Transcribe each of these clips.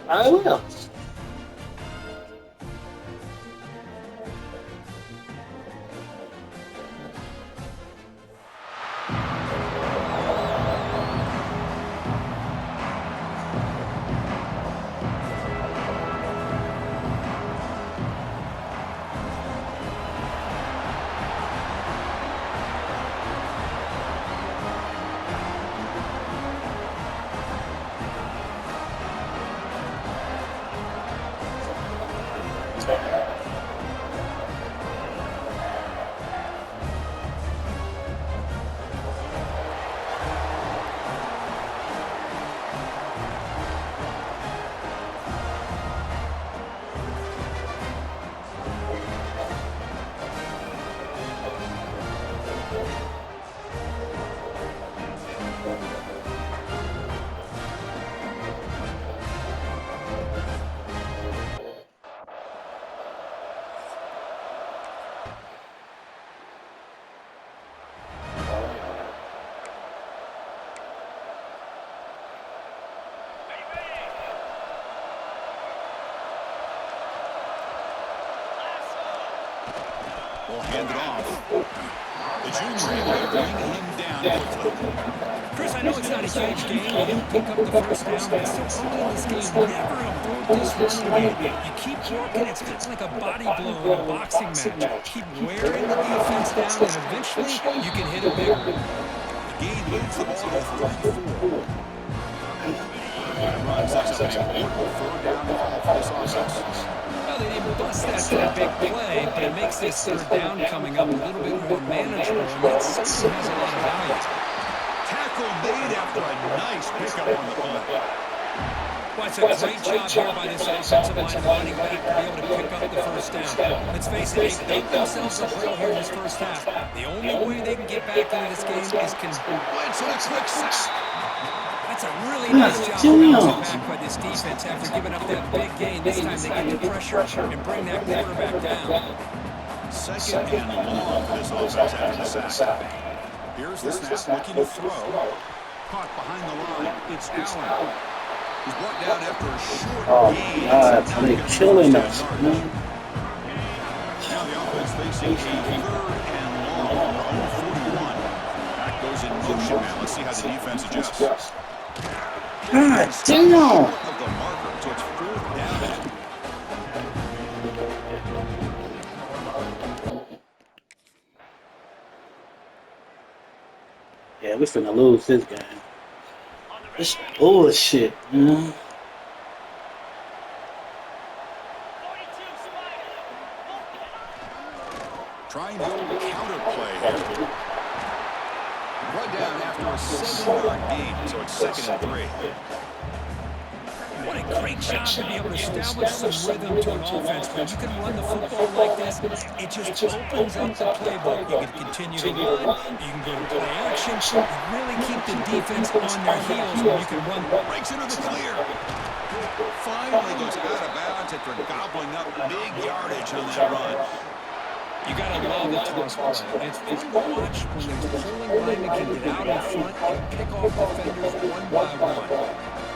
I will. Will hand it off. The junior able to bring him down quickly. Chris, I know it's not a huge game. You didn't pick up the first down, but it's still early in this game. Never ignore this running game. You keep working, it's kind of like a body blow in a boxing match. Keep wearing the defense down, and eventually you can hit a big one. The game moves the ball to 3-4. That run sets up an important third down call for this offense. Well, they didn't bust that for a big play, but it makes this third down coming up a little bit more manageable, and that certainly has a lot of value. Tackle made after a nice pickup on the play. Well, it's a great job here by this offensive line running back to be able to pick up the first down. Let's face it, they've dug themselves a hole here in this first half. The only way they can get back into this game is Blitz and a quick sack. That's a really nice job bouncing back by this defense after giving up that big gain. This time they get the pressure and bring that quarterback down. Second and long for this offense after the sack. Here's the snap, looking to throw. Caught behind the line. It's Allen. He's brought down after a short gain. God, they're killing us. Now the offense facing a third and long on their own 41. That goes in motion now. Let's see how the defense adjusts. God damn! Of the marker, so it's fourth down. Yeah, we're finna lose this game. This bullshit, man. Trying to counter play here. Run down after a 7-yard gain, so it's second and 3. What a great job to be able to establish some rhythm to an offense. When you can run the football like this, it just opens up the playbook. You can continue to run, you can go to play action, you really keep the defense on their heels when you can run. Breaks into the clear. Finally goes out of bounds after gobbling up big yardage on that run. You got to love the toss play. It's fun to watch when those pulling linemen can get out in front and pick off defenders one by one.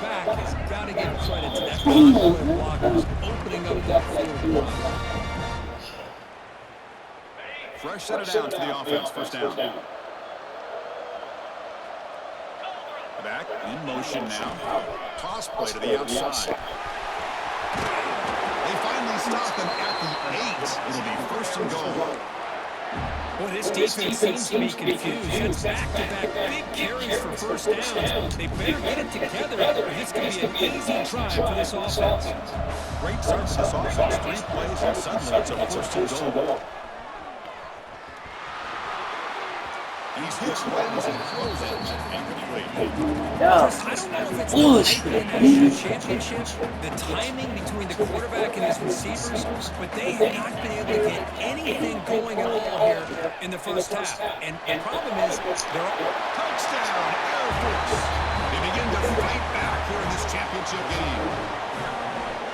Back has got to give credit to that convoy of blockers opening up that field run. Fresh set of downs for the offense. First down. Back in motion now. Toss play to the outside. They finally stop him at the 8. It'll be first and goal. Boy, this defense seems to be confused. It's back-to-back big carries for first downs. They better get it together, or this could be an easy drive for this offense. Great start for this offense. 3 plays, and suddenly it's a first and goal. He's hit runs and throws it incomplete. Yeah, I don't know if it's bullshit. in that national championship, the timing between the quarterback and his receivers, but they have not been able to get anything going at all here in the first half. And the problem is, they're all... Touchdown, Air Force. They begin to fight back here in this championship game.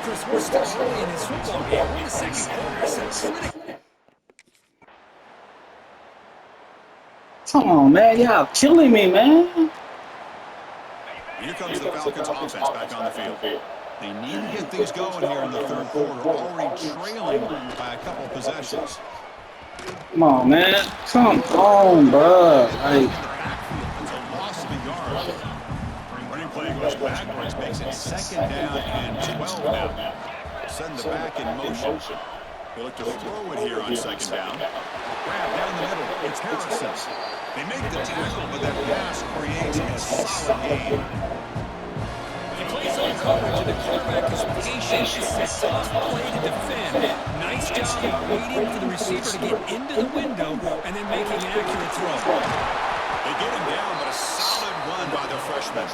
Chris, we're still early in this football game. We're in the second quarter, so it's critical. Come on, man. Y'all killing me, man. Here comes the Falcons offense back on the field. They need to get things going here in the third quarter, already trailing by a couple possessions. Come on, man. Come on, bro. Like, It's a loss of a yard. Running play goes backwards, makes it 2nd down and 12 now. Send the back in motion. They look to throw it here on 2nd down. Grab down the middle. It's Harrison. They make the tackle, but that pass creates a solid gain. He plays on coverage, and the quarterback is patient. It's a tough play to defend. Nice job of waiting for the receiver to get into the window and then making an accurate throw. They get him down, but a solid run by the freshman.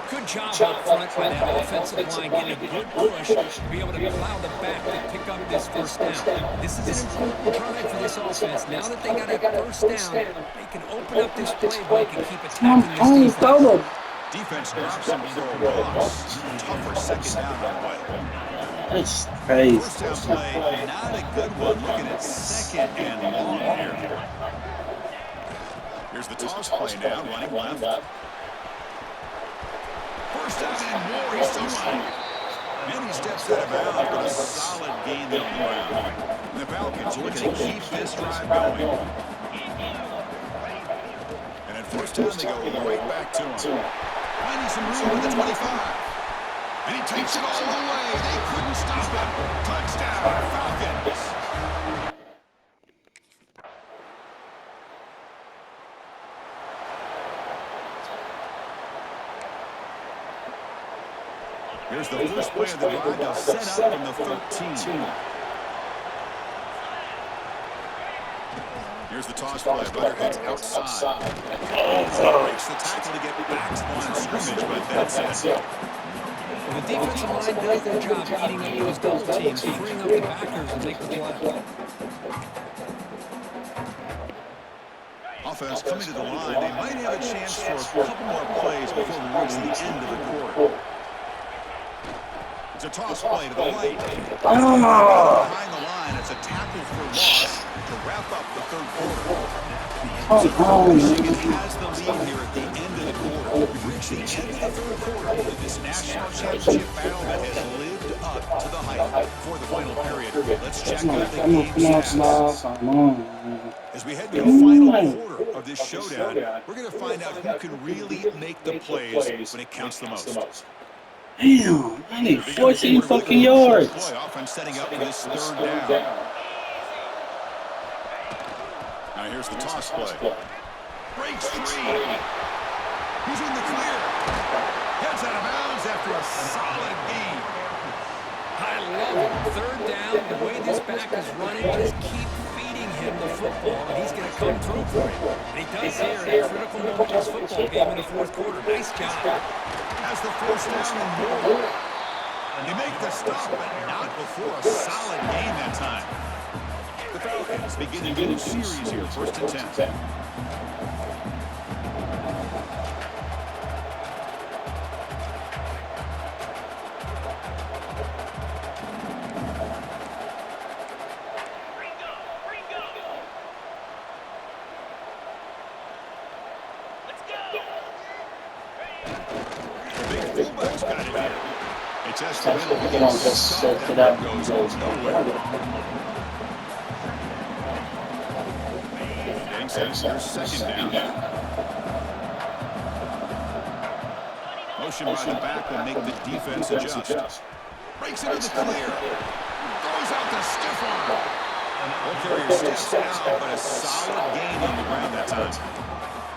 Good job up front by that offensive line, getting a good push to be able to allow the back to pick up this first down. This is an important drive for this offense. Now that they got a first down, they can open up this playbook and keep attacking this defense. Defense drops him below a box. Tougher 2nd down on the way. that's crazy. First down play, not a good one. Looking at 2nd and long here. Here's the toss play now, running left. First down and more, he's still running. And he steps out of bounds, but a solid gain there on the ground. And the Falcons are looking to keep this drive going. And at first down, they go right back to him. Finding some room at the 25. And he takes it all the way. They couldn't stop him. Touchdown, Falcons. Here's the first play of the drive. They'll set up from the 13. Here's the toss play. Runner heads outside. Breaks the tackle to get back on scrimmage, but that's it. Well, the defensive line does their job eating up those double teams, freeing up the backers to make the play. Offense coming to the line. They might have a chance for a couple more plays before we reach the end of the quarter. It's a toss play to the right. Behind the line, it's a tackle for loss to wrap up the third quarter. Michigan has the lead here at the end of the quarter. We've reached the end of the third quarter of this national championship battle that has lived up to the hype for the final period. Let's check out the game stats. As we head to the final quarter of this showdown, we're going to find out who can really make the plays when it counts the most. Damn, I need 14 fucking yards. Offense setting up for this 3rd down. Now here's the toss play. Breaks free. He's in the clear. Heads out of bounds after a solid gain. I love it. 3rd down, the way this back is running, just keep feeding him the football, and he's going to come through for you. And he does here in a critical moment of this football game in the 4th quarter. Nice job. Has the first down and more. They make the stop, but not before a solid gain that time. The Falcons begin a new series here, 1st and 10. It's goes nowhere. Here's 2nd down. Motion by the back will make the defense adjust. Breaks into the clear. Throws out the stiff arm. Ball carrier steps out, but a solid gain on the ground that time.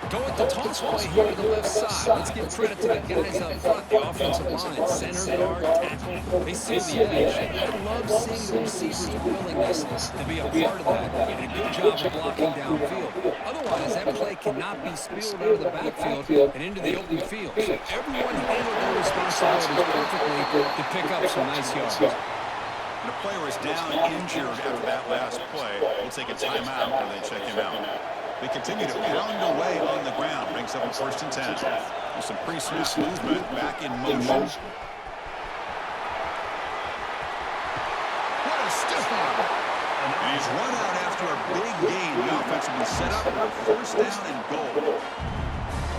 Go with the toss play here to the left side. Let's give credit to the guys up front, the offensive line, center, guard, tackle. They seal the edge. I love seeing the receivers' willingness to be a part of that and a good job of blocking downfield. Otherwise, that play cannot be spilled out of the backfield and into the open field. So everyone handled their responsibilities perfectly to pick up some nice yards. And a player is down injured after that last play. We'll take a timeout and then check him out. They continue to pound away on the ground. Brings up a 1st and 10. With some pre-snap movement back in motion. What a stiff arm. And he's run out after a big gain. The offense will be set up for 1st down and goal.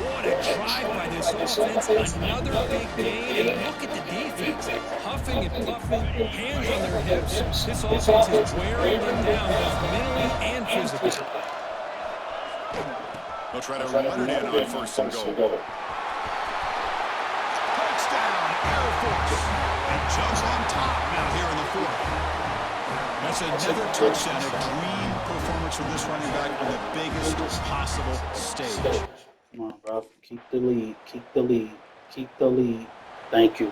What a drive by this offense. Another big gain. And look at the defense. Huffing and puffing, hands on their hips. This offense is wearing them down both mentally and physically. They'll try to run it in on first and goal. Touchdown, Air Force. And jumps on top now here in the fourth. That's another touchdown, a dream performance from this running back on the biggest possible stage. Come on, bro. Keep the lead. Keep the lead. Keep the lead. Thank you.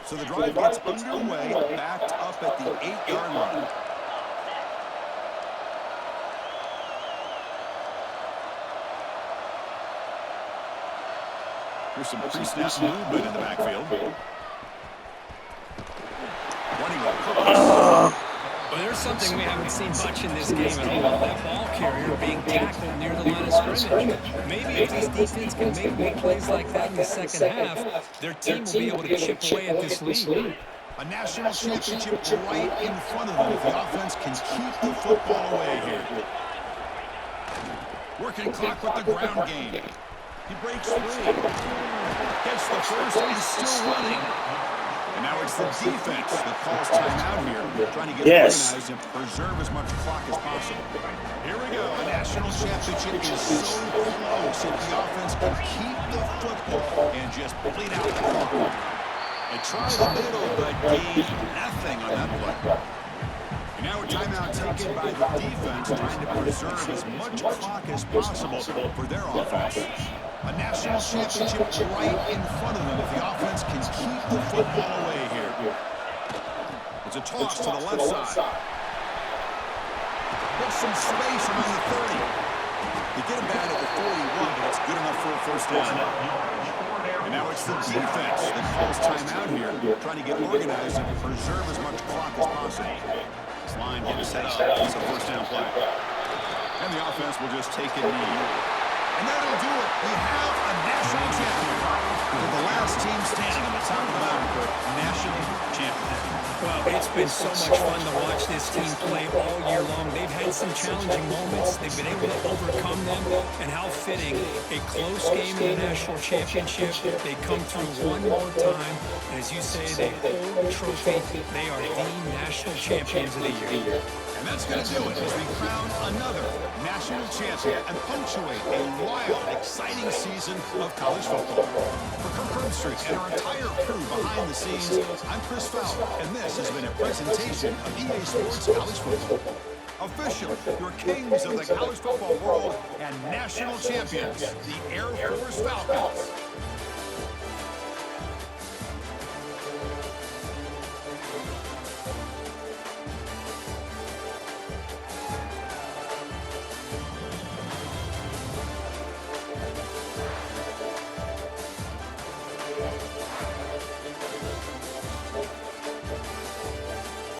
So the drive gets underway, backed up at the 8-yard line. There's some pre-snap movement in the backfield. Running with purpose. Well, there's something we haven't seen much in this game at all. That ball carrier being tackled near the line of scrimmage. Maybe if this defense can make more plays like that in the second half, their team will be able to chip away at this lead. A national championship right in front of them if the offense can keep the football away here. Working clock with the ground game. He breaks free. Gets the first and still running. And now it's the defense that calls timeout here, trying to get organized and preserve as much clock as possible. Here we go. A national championship is so close if the offense can keep the football and just bleed out the clock. They try the middle, but gain nothing on that play. And now a timeout taken by the defense, trying to preserve as much clock as possible for their offense. A national championship right in front of them if the offense can keep the football away here. It's a toss to the left side. There's some space around the 30. You get him back at the 41, but it's good enough for a first down. And now it's the defense that calls timeout here, trying to get organized and preserve as much clock as possible. This line getting set up. It's a first down play. And the offense will just take a knee. And that'll do it. We have a national champion. We're the last team standing on the top of the mountain for national championship. Well, it's been so much fun to watch this team play all year long. They've had some challenging moments. They've been able to overcome them. And how fitting, a close game in the national championship. They come through one more time. And as you say, they hold the trophy. They are the national champions of the year. And that's going to do it as we crown another national champion and punctuate a wild, exciting season of college football. For Kirk Herbstreit and our entire crew behind the scenes, I'm Chris Fowler, and this has been a presentation of EA Sports College Football. Officially, your kings of the college football world and national champions, the Air Force Falcons.